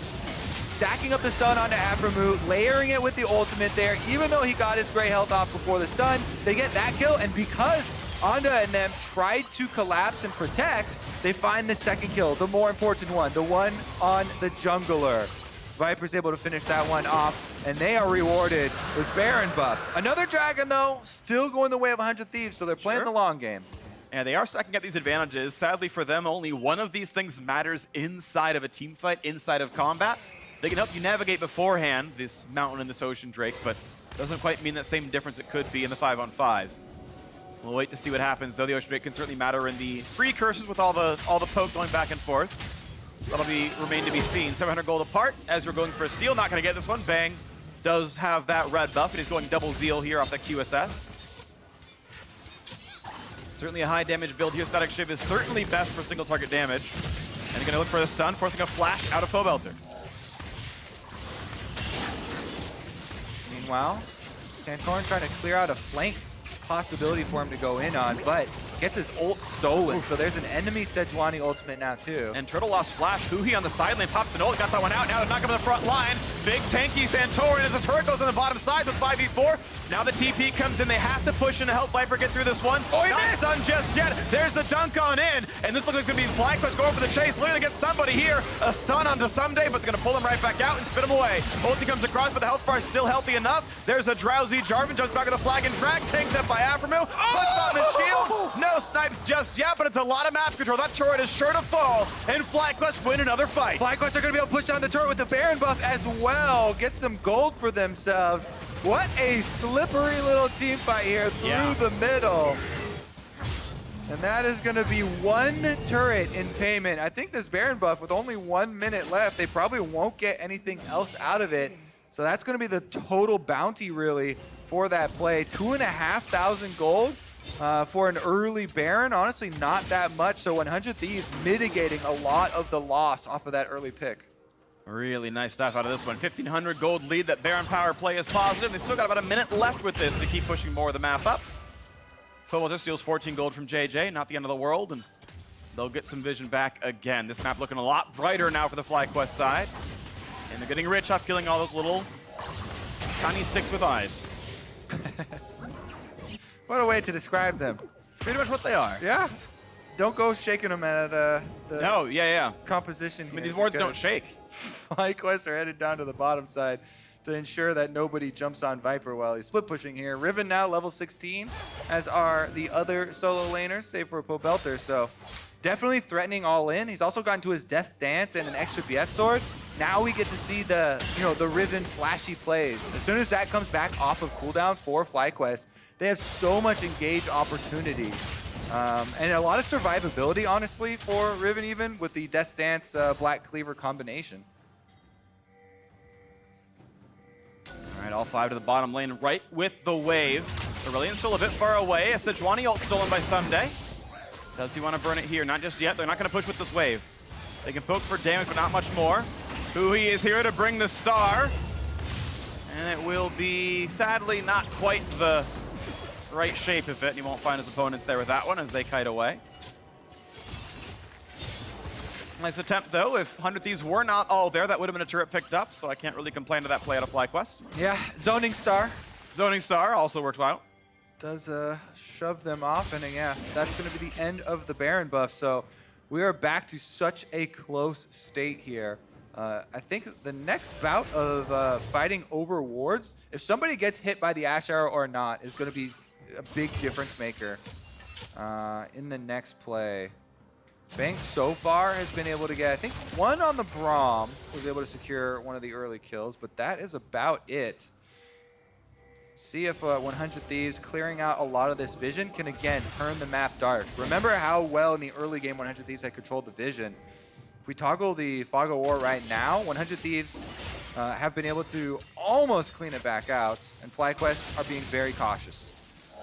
S2: Stacking up the stun onto Aphromoo, layering it with the ultimate there. Even though he got his gray health off before the stun, they get that kill, and because Onda and them tried to collapse and protect, they find the second kill, the more important one, the one on the jungler. Viper's able to finish that one off, and they are rewarded with Baron buff. Another dragon, though, still going the way of 100 Thieves, so they're playing the long game.
S1: And they are stacking up these advantages. Sadly for them, only one of these things matters inside of a team fight, inside of combat. They can help you navigate beforehand, this mountain and this ocean drake, but doesn't quite mean that same difference it could be in the 5-on-5s. We'll wait to see what happens, though. The Ocean Drake can certainly matter in the precursors with all the poke going back and forth. That'll remain to be seen. 700 gold apart. Ezreal going for a steal. Not going to get this one. Bang does have that red buff, and he's going double Zeal here off that QSS. Certainly a high damage build here. Static Shiv is certainly best for single target damage. And he's going to look for the stun, forcing a flash out of Pobelter.
S2: Meanwhile, Santorin trying to clear out a flank possibility for him to go in on, but gets his ult stolen. So there's an enemy Sejuani ultimate now too.
S1: And Turtle lost flash. Huhi on the side lane pops an ult, got that one out. Now they're knocking up the front line. Big tanky Santorin as the turret goes on the bottom side. So it's 5v4. Now the TP comes in. They have to push in to help Viper get through this one. Oh, he missed on just yet. There's the dunk on in. And this looks like it's going to be FlyQuest going for the chase. Looking to get somebody here. A stun onto Ssumday, but they're going to pull him right back out and spin him away. Ulti comes across, but the health bar is still healthy enough. There's a drowsy Jarvan. Jumps back with the flag and track. Tanked up by Aphromoo. Puts on the shield. No snipes just yet, but it's a lot of map control. That turret is sure to fall. And FlyQuest win another fight.
S2: FlyQuest are going to be able to push down the turret with the Baron buff as well. Get some gold for themselves. What a slippery little team fight here through the middle. And that is going to be one turret in payment. I think this Baron buff, with only 1 minute left, they probably won't get anything else out of it. So that's going to be the total bounty, really, for that play. 2,500 gold for an early Baron. Honestly, not that much. So 100 Thieves mitigating a lot of the loss off of that early pick.
S1: Really nice stuff out of this one. 1,500 gold lead. That Baron power play is positive. They still got about a minute left with this to keep pushing more of the map up. Pobelter steals 14 gold from JayJ. Not the end of the world, and they'll get some vision back again. This map looking a lot brighter now for the FlyQuest side. And they're getting rich off killing all those little tiny sticks with eyes.
S2: What a way to describe them.
S1: Pretty much what they are.
S2: Yeah. Don't go shaking them at the composition.
S1: I mean, these wards don't shake.
S2: FlyQuest are headed down to the bottom side to ensure that nobody jumps on Viper while he's split pushing here. Riven now level 16, as are the other solo laners, save for Pobelter. So definitely threatening all in. He's also gotten to his Death Dance and an extra BF sword. Now we get to see the Riven flashy plays. As soon as that comes back off of cooldown for FlyQuest, they have so much engage opportunity. And a lot of survivability, honestly, for Riven even, with the Death Dance Black Cleaver combination.
S1: All right, all five to the bottom lane, right with the wave. Aurelion Sol a bit far away. A Sejuani ult stolen by Ssumday. Does he want to burn it here? Not just yet. They're not going to push with this wave. They can poke for damage, but not much more. Huhi is here to bring the star. And it will be, sadly, not quite the right shape of it. And he won't find his opponents there with that one as they kite away. Nice attempt, though. If 100 Thieves were not all there, that would have been a turret picked up, so I can't really complain to that play out of FlyQuest.
S2: Yeah, Zoning Star.
S1: Zoning Star also worked well.
S2: Does shove them off, and yeah, that's going to be the end of the Baron buff. So we are back to such a close state here. I think the next bout of fighting over wards, if somebody gets hit by the Ashe Arrow or not, is going to be a big difference maker in the next play. Bank so far has been able to get, I think, one on the Braum, was able to secure one of the early kills, but that is about it. See if 100 Thieves clearing out a lot of this vision can again turn the map dark. Remember how well in the early game 100 Thieves had controlled the vision. If we toggle the Fog of War right now, 100 Thieves have been able to almost clean it back out, and FlyQuest are being very cautious.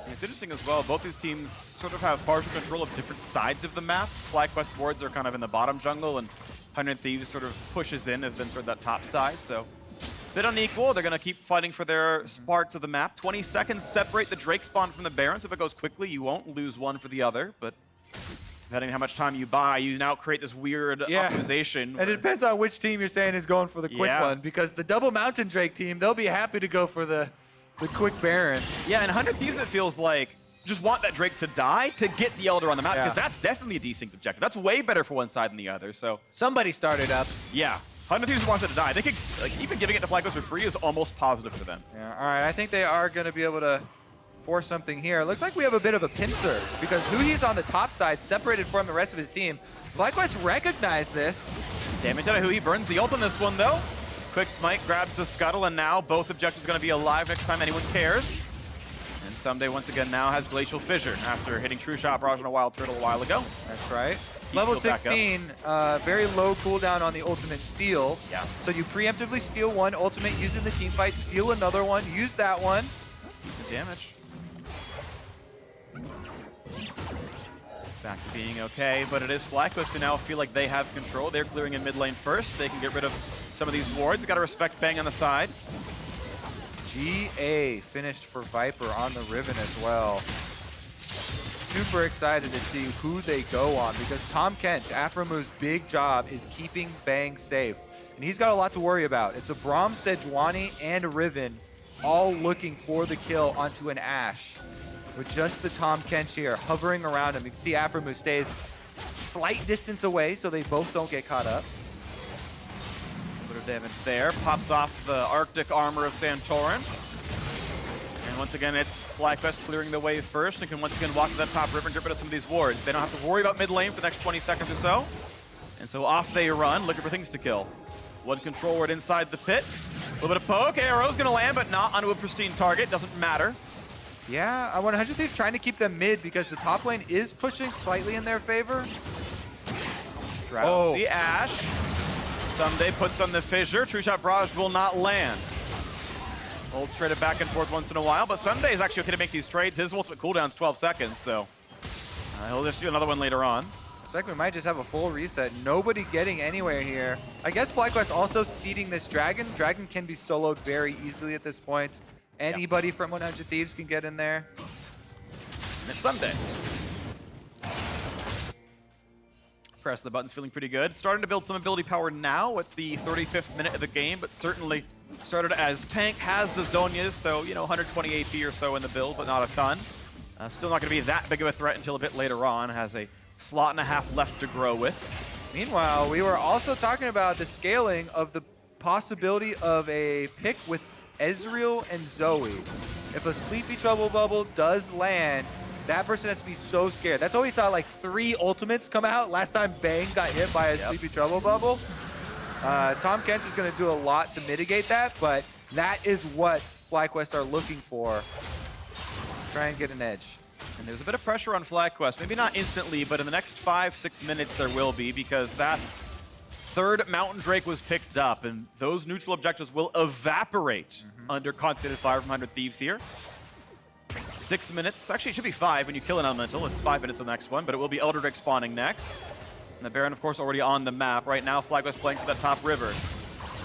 S1: It's interesting as well, both these teams sort of have partial control of different sides of the map. FlyQuest wards are kind of in the bottom jungle, and 100 Thieves sort of pushes in as then sort of that top side, so a bit unequal. They're going to keep fighting for their parts of the map. 20 seconds separate the Drake spawn from the Baron, so if it goes quickly, you won't lose one for the other, but depending on how much time you buy, you now create this weird optimization.
S2: And it depends on which team you're saying is going for the quick one, because the double Mountain Drake team, they'll be happy to go for the quick Baron.
S1: Yeah, and 100 Thieves, it feels like, just want that Drake to die to get the Elder on the map, because that's definitely a desynced objective. That's way better for one side than the other, so.
S2: Somebody started up.
S1: Yeah, 100 Thieves wants it to die. They could, like, even giving it to FlyQuest for free is almost positive for them.
S2: Yeah, all right, I think they are going to be able to force something here. It looks like we have a bit of a pincer, because Huhi's on the top side, separated from the rest of his team. FlyQuest recognized this.
S1: Damage out of Huhi, burns the ult on this one, though. Quick smite grabs the scuttle, and now both objectives going to be alive next time anyone cares. And Ssumday once again now has Glacial Fissure after hitting True Shot Barrage on a WildTurtle a while ago.
S2: That's right. Level 16, very low cooldown on the ultimate steal.
S1: Yeah.
S2: So you preemptively steal one ultimate using the team fight, steal another one, use that one.
S1: Use the damage. Back to being okay, but it is FlyQuest who now feel like they have control. They're clearing in mid lane first. They can get rid of some of these wards. Got to respect Bang on the side.
S2: GA finished for Viper on the Riven as well. Super excited to see who they go on because Tahm Kench, Aphromoo's big job is keeping Bang safe. And he's got a lot to worry about. It's a Braum, Sejuani, and a Riven all looking for the kill onto an Ashe. With just the Tahm Kench here hovering around him. You can see Aphromoo stays slight distance away so they both don't get caught up.
S1: A bit of damage there. Pops off the Arctic armor of Santorin. And once again, it's FlyQuest clearing the way first and can once again walk to that top river and get rid of some of these wards. They don't have to worry about mid lane for the next 20 seconds or so. And so off they run, looking for things to kill. One control ward inside the pit. A little bit of poke. Arrow's going to land, but not onto a pristine target. Doesn't matter.
S2: Yeah, 100 Thieves trying to keep them mid because the top lane is pushing slightly in their favor.
S1: The Ashe. Ssumday puts on the Fissure. True Shot Barrage will not land. Ult's traded back and forth once in a while, but Ssumday is actually okay to make these trades. His ultimate cooldown's 12 seconds, so he'll just do another one later on.
S2: Looks like we might just have a full reset. Nobody getting anywhere here. I guess FlyQuest also seeding this Dragon. Dragon can be soloed very easily at this point. Anybody from 100 Thieves can get in there.
S1: And it's Ssumday. Press the button's feeling pretty good. Starting to build some ability power now at the 35th minute of the game, but certainly started as tank, has the Zhonyas, so, 120 AP or so in the build, but not a ton. Still not going to be that big of a threat until a bit later on. Has a slot and a half left to grow with.
S2: Meanwhile, we were also talking about the scaling of the possibility of a pick with Ezreal and Zoe. If a Sleepy Trouble Bubble does land, that person has to be so scared. That's why we saw like 3 ultimates come out last time Bang got hit by a Sleepy Trouble Bubble. Tahm Kench is going to do a lot to mitigate that, but that is what FlyQuest are looking for. Try and get an edge.
S1: And there's a bit of pressure on FlyQuest. Maybe not instantly, but in the next 5-6 minutes there will be, because that third Mountain Drake was picked up, and those neutral objectives will evaporate under concentrated fire from 100 Thieves here. 6 minutes. Actually, it should be 5 when you kill an elemental. It's 5 minutes on the next one, but it will be Elder Drake spawning next. And the Baron, of course, already on the map. Right now, FlyQuest playing for that top river.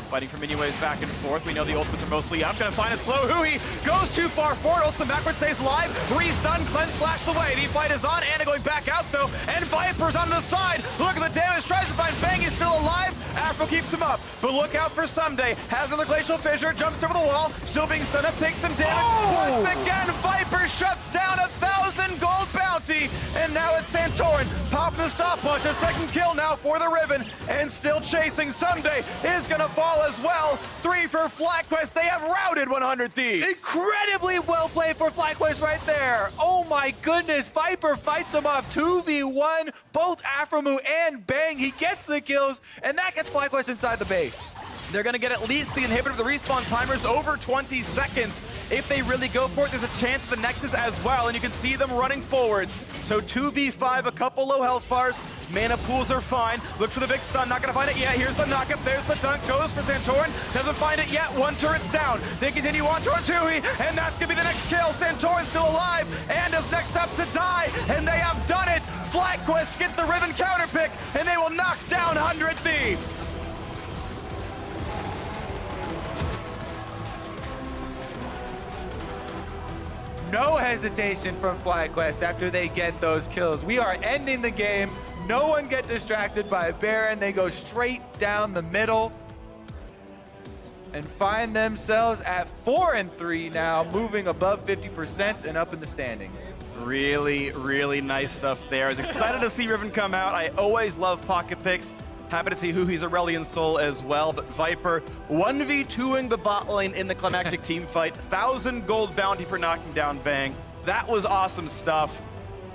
S1: Fighting for mini waves back and forth. We know the ultimates are mostly up. Gonna find a slow Huhi. Goes too far forward. Ultimate backward stays alive. Re-stun. Cleanse flash the way. The fight is on. Anna going back out though. And Viper's on the side. Look at the damage. Tries to find Bang. He's still alive. Afro keeps him up. But look out for Ssumday. Has another Glacial Fissure. Jumps over the wall. Still being stunned up. Takes some damage. Once again, Viper shuts down 1,000 gold bounty. And now it's Santorin. Popping the stopwatch. A second kill now for the Riven. And still chasing. Ssumday is gonna fall as well. 3 for FlyQuest. They have routed 100 Thieves.
S2: Incredibly well played for FlyQuest right there. Oh my goodness. Viper fights him off 2v1. Both Aphromoo and Bang. He gets the kills, and that gets FlyQuest inside the base.
S1: They're going to get at least the inhibitor of the respawn timers over 20 seconds. If they really go for it, there's a chance of the Nexus as well, and you can see them running forwards. So 2v5, a couple low health bars. Mana pools are fine. Look for the big stun. Not going to find it yet. Here's the knockup. There's the dunk. Goes for Santorin. Doesn't find it yet. One turret's down. They continue on towards Huhi, and that's going to be the next kill. Santorin's still alive, and is next up to die, and they have done it. FlyQuest get the Riven counter pick, and they will knock down 100 Thieves.
S2: No hesitation from FlyQuest after they get those kills. We are ending the game. No one get distracted by Baron. They go straight down the middle and find themselves at 4-3 now, moving above 50% and up in the standings.
S1: Really, really nice stuff there. I was excited to see Riven come out. I always love pocket picks. Happy to see Huhi's Aurelion Sol as well, but Viper 1v2ing the bot lane in the Climactic team fight. 1,000 gold bounty for knocking down Bang. That was awesome stuff.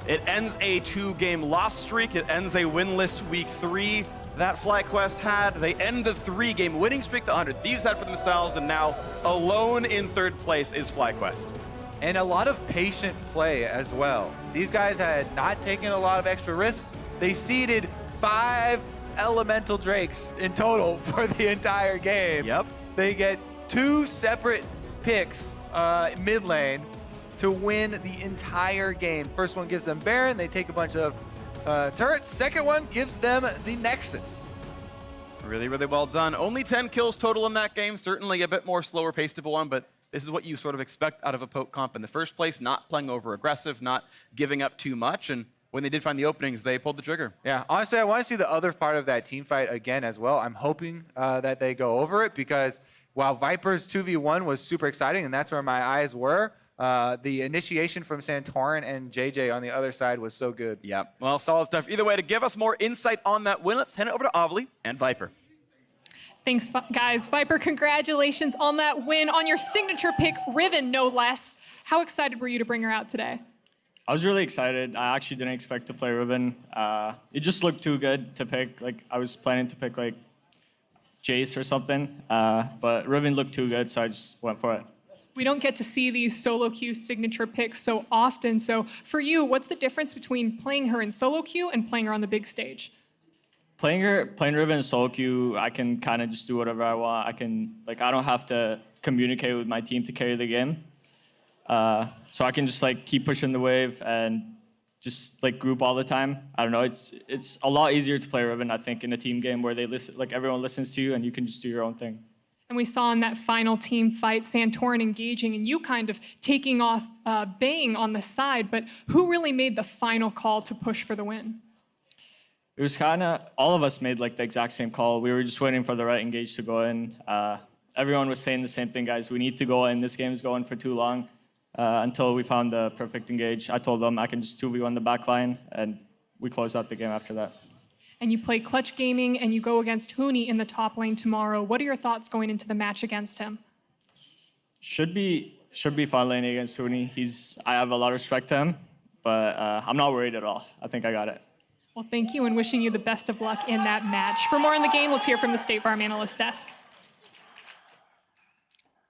S1: It ends a 2-game loss streak. It ends a winless week 3. that FlyQuest had. They end the 3-game winning streak that 100 Thieves had for themselves, and now alone in 3rd place is FlyQuest.
S2: And a lot of patient play as well. These guys had not taken a lot of extra risks. They seeded 5 elemental drakes in total for the entire game.
S1: Yep.
S2: They get 2 separate picks mid lane to win the entire game. First one gives them Baron. They take a bunch of turrets. Second one gives them the Nexus.
S1: Really, really well done. Only 10 kills total in that game. Certainly a bit more slower paced of a one, but this is what you sort of expect out of a poke comp in the first place, not playing over aggressive, not giving up too much. And when they did find the openings, they pulled the trigger.
S2: Yeah, honestly, I want to see the other part of that team fight again as well. I'm hoping that they go over it, because while Viper's 2v1 was super exciting, and that's where my eyes were, the initiation from Santorin and JayJ on the other side was so good.
S1: Yeah, well, solid stuff. Either way, to give us more insight on that win, let's hand it over to Avli and Viper.
S3: Thanks, guys. Viper, congratulations on that win on your signature pick, Riven, no less. How excited were you to bring her out today?
S5: I was really excited. I actually didn't expect to play Riven. It just looked too good to pick. Like, I was planning to pick like Jace or something, but Riven looked too good, so I just went for it.
S3: We don't get to see these solo queue signature picks so often. So for you, what's the difference between playing her in solo queue and playing her on the big stage?
S5: Playing Riven in solo queue, I can kind of just do whatever I want. I don't have to communicate with my team to carry the game. So I can just like keep pushing the wave and just like group all the time. I don't know. It's a lot easier to play Riven, I think, in a team game where they listen, like everyone listens to you and you can just do your own thing.
S3: And we saw in that final team fight, Santorin engaging and you kind of taking off Bang on the side. But who really made the final call to push for the win?
S5: It was kind of, all of us made like the exact same call. We were just waiting for the right engage to go in. Everyone was saying the same thing, guys. We need to go in. This game is going for too long until we found the perfect engage. I told them I can just 2v1 the backline, and we closed out the game after that.
S3: And you play Clutch Gaming, and you go against Huhi in the top lane tomorrow. What are your thoughts going into the match against him?
S5: Should be fun lane against Huhi. I have a lot of respect to him, but I'm not worried at all. I think I got it.
S3: Well, thank you, and wishing you the best of luck in that match. For more on the game, let's hear from the State Farm Analyst Desk.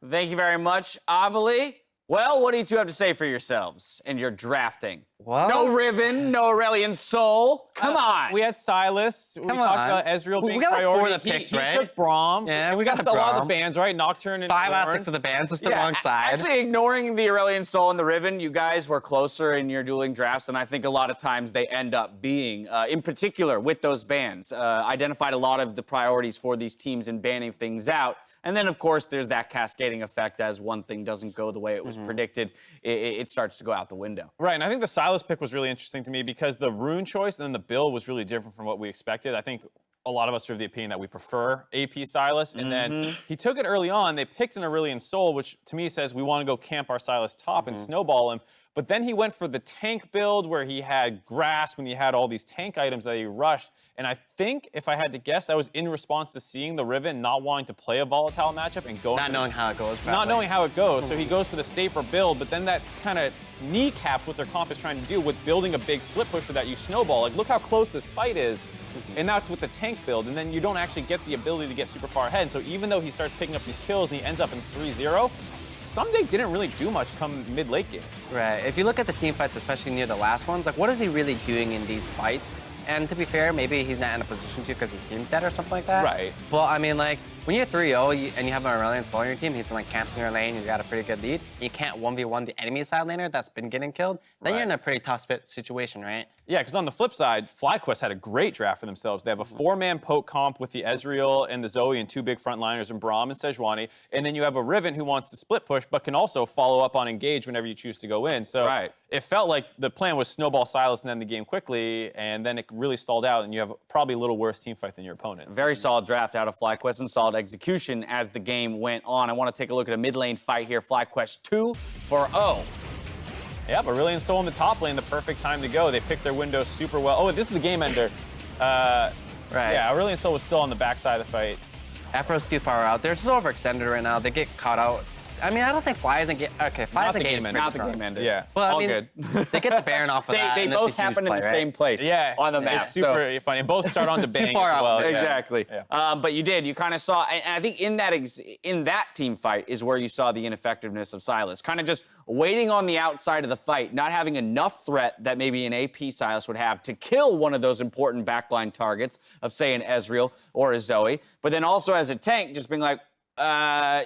S6: Thank you very much, Avali. Well, what do you two have to say for yourselves in your drafting?
S7: Well,
S6: No Riven, no Aurelion Sol. Come on.
S7: we had Sylas. We talked about Ezreal being
S8: we got like
S7: priority.
S8: 4 of the picks,
S7: he
S8: right?
S7: took Braum.
S8: Yeah,
S7: and we got a lot of the bans, right? Nocturne and
S8: 5 out of
S7: Lauren.
S8: 6 of the bands just
S6: Yeah,
S8: alongside.
S6: actually, ignoring the Aurelion Sol and the Riven, you guys were closer in your dueling drafts than I think a lot of times they end up being. In particular, with those bans, identified a lot of the priorities for these teams in banning things out. And then, of course, there's that cascading effect as one thing doesn't go the way it was predicted. It starts to go out the window.
S7: Right, and I think the Sylas pick was really interesting to me because the rune choice and then the build was really different from what we expected. I think a lot of us are of the opinion that we prefer AP Sylas, and then he took it early on. They picked an Aurelion Sol, which to me says we want to go camp our Sylas top and snowball him. But then he went for the tank build where he had grasp and he had all these tank items that he rushed. And I think, if I had to guess, that was in response to seeing the Riven not wanting to play a volatile matchup and going
S8: Not knowing how it goes.
S7: not knowing how it goes. So he goes for the safer build, but then that's kind of kneecaps what their comp is trying to do with building a big split pusher that you snowball. Like, look how close this fight is. And now it's with the tank build, and then you don't actually get the ability to get super far ahead. So even though he starts picking up these kills and he ends up in 3-0, Ssumday didn't really do much come mid-late game.
S8: Right. If you look at the team fights, especially near the last ones, like, what is he really doing in these fights? And to be fair, maybe he's not in a position to because his team's dead or something like that.
S7: Right.
S8: Well, I mean, like, when you're 3-0 and you have an Aurelion Sol on your team, he's been like camping your lane, you've got a pretty good lead, you can't 1v1 the enemy side laner that's been getting killed, then you're in a pretty tough situation, right?
S7: Yeah, because on the flip side, FlyQuest had a great draft for themselves. They have a 4-man poke comp with the Ezreal and the Zoe and 2 big frontliners in Braum and Sejuani. And then you have a Riven who wants to split push, but can also follow up on engage whenever you choose to go in. So it felt like the plan was snowball Sylas and end the game quickly, and then it really stalled out, and you have probably a little worse team fight than your opponent.
S6: Very solid draft out of FlyQuest and solid execution as the game went on. I want to take a look at a mid lane fight here. FlyQuest 2 for O.
S7: Yep, Aurelion Sol in the top lane, the perfect time to go. They picked their window super well. Oh, this is the game ender.
S8: Right.
S7: Yeah, Aurelion Sol was still on the backside of the fight.
S8: Aphro's too far out. They're just overextended right now. They get caught out I mean, I don't think Fly isn't okay. Fly
S7: Not
S8: isn't
S7: the game ended.
S6: Not the game ended.
S7: Yeah.
S8: Well, I
S6: all
S8: mean,
S6: good.
S8: They get the Baron off of that.
S6: They
S8: and
S6: both
S8: it's a huge
S6: happen in
S8: play,
S6: the
S8: right?
S6: same place
S7: Yeah.
S6: on the map.
S7: It's super funny. Both start on to bang
S8: far
S7: as
S8: out.
S7: well. Yeah.
S6: Exactly.
S7: Yeah.
S6: But you did. You kind of saw, and I think in that team fight is where you saw the ineffectiveness of Sylas. Kind of just waiting on the outside of the fight, not having enough threat that maybe an AP Sylas would have to kill one of those important backline targets of, say, an Ezreal or a Zoe. But then also as a tank, just being like,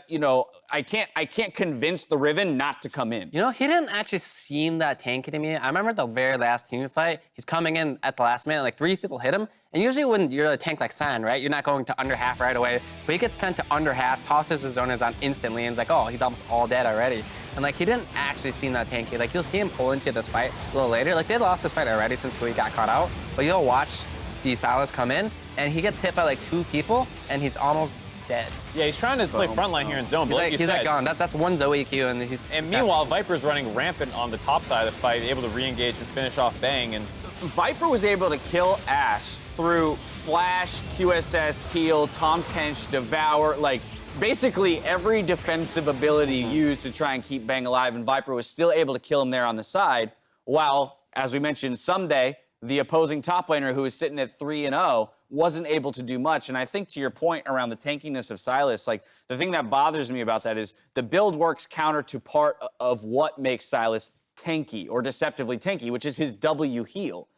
S6: you know, I can't convince the Riven not to come in.
S8: You know, he didn't actually seem that tanky to me. I remember the very last team fight, he's coming in at the last minute, like 3 people hit him. And usually when you're a tank like San, right, you're not going to under half right away. But he gets sent to under half, tosses his zonas on instantly, and it's like, oh, he's almost all dead already. And like, he didn't actually seem that tanky. Like, you'll see him pull into this fight a little later. Like, they lost this fight already since Huhi got caught out. But you'll watch the Sylas come in, and he gets hit by like 2 people, and he's almost dead.
S7: Yeah, he's trying to play frontline here in zone, but
S8: He's like gone. That's one Zoe Q, and he's.
S7: And meanwhile, Viper's running rampant on the top side of the fight, able to re-engage and finish off Bang. And
S6: Viper was able to kill Ashe through Flash, QSS, Heal, Tahm Kench, Devour, like basically every defensive ability used to try and keep Bang alive, and Viper was still able to kill him there on the side, while, as we mentioned, Ssumday, the opposing top laner who was sitting at 3-0, wasn't able to do much. And I think to your point around the tankiness of Sylas, like the thing that bothers me about that is the build works counter to part of what makes Sylas tanky or deceptively tanky, which is his W heal.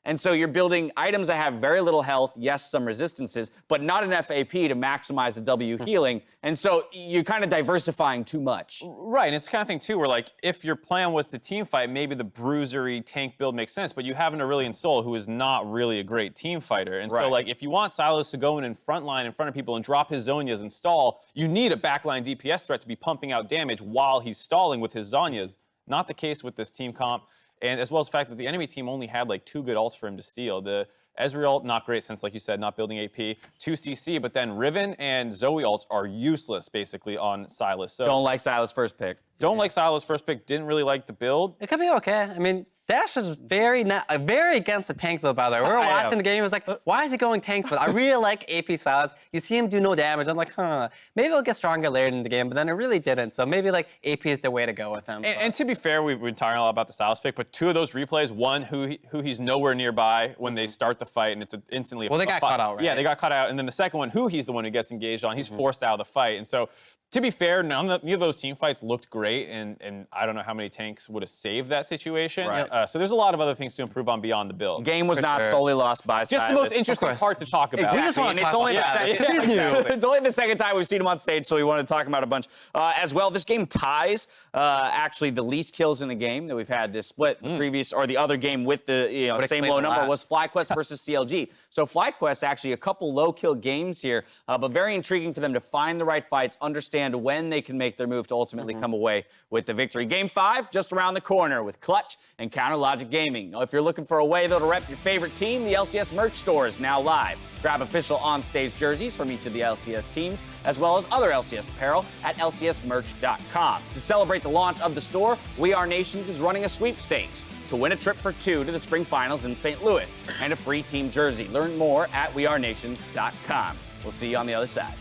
S6: And so you're building items that have very little health, yes, some resistances, but not enough AP to maximize the W healing. And so you're kind of diversifying too much.
S7: right, and it's the kind of thing too where like if your plan was to team fight, maybe the bruisery tank build makes sense, but you have an Aurelion Sol who is not really a great team fighter. And so like if you want Sylas to go in front line in front of people and drop his Zhonya's and stall, you need a backline DPS threat to be pumping out damage while he's stalling with his Zhonya's. Not the case with this team comp. And as well as the fact that the enemy team only had like 2 good ults for him to steal. The Ezreal, not great since, like you said, not building AP, 2 CC, but then Riven and Zoe ults are useless basically on Sylas. So
S6: Don't like Sylas' first pick.
S7: don't like Sylas' first pick, didn't really like the build.
S8: It could be okay. I mean, Dash is very against the tank build, by the way. We were watching the game, it was like, why is he going tank build? I really like AP Sylas. You see him do no damage. I'm like, maybe it'll get stronger later in the game, but then it really didn't. So maybe like AP is the way to go with him.
S7: And to be fair, we've been talking a lot about the Sylas pick, but 2 of those replays, one who he's nowhere nearby when they start the fight, and it's instantly
S8: Well, they got caught out, right?
S7: Yeah, they got caught out, and then the second one, he's the one who gets engaged on. He's forced out of the fight, and so to be fair, neither of those team fights looked great, and I don't know how many tanks would have saved that situation.
S6: Right.
S7: So there's a lot of other things to improve on beyond the build.
S6: Game was not solely lost by
S7: Just
S6: Sylas.
S7: the most interesting part to talk about.
S6: Exactly, and it's only, it's only the second time we've seen him on stage, so we want to talk about a bunch. As well, this game ties actually the least kills in the game that we've had this split. The previous, or the other game with the same low number was FlyQuest versus CLG. So FlyQuest actually a couple low kill games here, but very intriguing for them to find the right fights, understand when they can make their move to ultimately come away with the victory. Game 5, just around the corner with Clutch and Counter Logic Gaming. Now, if you're looking for a way, though, to rep your favorite team, the LCS merch store is now live. Grab official on-stage jerseys from each of the LCS teams, as well as other LCS apparel at lcsmerch.com. To celebrate the launch of the store, We Are Nations is running a sweepstakes to win a trip for 2 to the spring finals in St. Louis and a free team jersey. Learn more at wearenations.com. We'll see you on the other side.